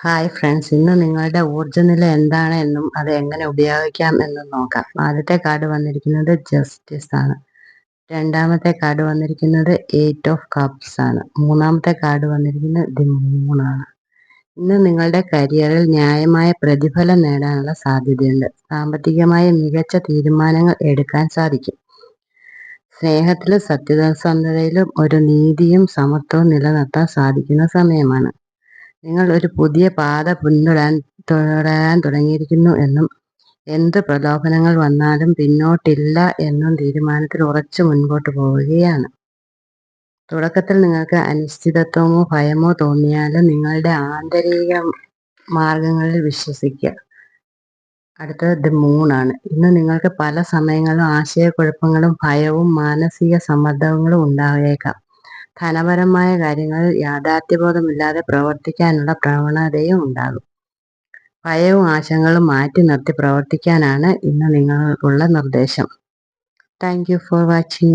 Hi friends, ഇന്ന് നിങ്ങളുടെ ഊർജ്ജനില എന്താണ് എന്നും അത് എങ്ങനെ ഉപയോഗിക്കാം എന്നും നോക്കാം. ആദ്യത്തെ കാർഡ് വന്നിരിക്കുന്നത് ജസ്റ്റിസ് ആണ്. രണ്ടാമത്തെ കാർഡ് വന്നിരിക്കുന്നത് 8 ഓഫ് കപ്സ് ആണ്. മൂന്നാമത്തെ കാർഡ് വന്നിരിക്കുന്നത് ദി മൂൺ ആണ്. ഇന്ന് നിങ്ങളുടെ കരിയറിൽ ന്യായമായ പ്രതിഫലം നേടാനുള്ള സാധ്യതയുണ്ട്. സാമ്പത്തികമായി മികച്ച തീരുമാനങ്ങൾ എടുക്കാൻ സാധിക്കും. സ്നേഹത്തിലും സത്യസന്ധതയിലും ഒരു നീതിയും സമത്വവും നിലനിർത്താൻ സാധിക്കുന്ന സമയമാണ്. നിങ്ങൾ ഒരു പുതിയ പാത തുടരാൻ തുടങ്ങിയിരിക്കുന്നു എന്നും എന്ത് പ്രലോഭനങ്ങൾ വന്നാലും പിന്നോട്ടില്ല എന്നും തീരുമാനത്തിൽ ഉറച്ചു മുൻപോട്ട് പോവുകയാണ്. തുടക്കത്തിൽ നിങ്ങൾക്ക് അനിശ്ചിതത്വമോ ഭയമോ തോന്നിയാലും നിങ്ങളുടെ ആന്തരിക മാർഗങ്ങളിൽ വിശ്വസിക്കുക. അടുത്തത് ദി മൂൺ ആണ്. ഇന്ന് നിങ്ങൾക്ക് പല സമയങ്ങളിലും ആശയക്കുഴപ്പങ്ങളും ഭയവും മാനസിക സമ്മർദ്ദങ്ങളും ഉണ്ടായേക്കാം. ധനപരമായ കാര്യങ്ങളിൽ യാഥാർത്ഥ്യബോധമില്ലാതെ പ്രവർത്തിക്കാനുള്ള പ്രവണതയും ഉണ്ടാകും. ഭയവും ആശങ്കകളും മാറ്റി നിർത്തി പ്രവർത്തിക്കാനാണ് ഇന്ന് നിങ്ങൾക്കുള്ള നിർദ്ദേശം. Thank you for watching.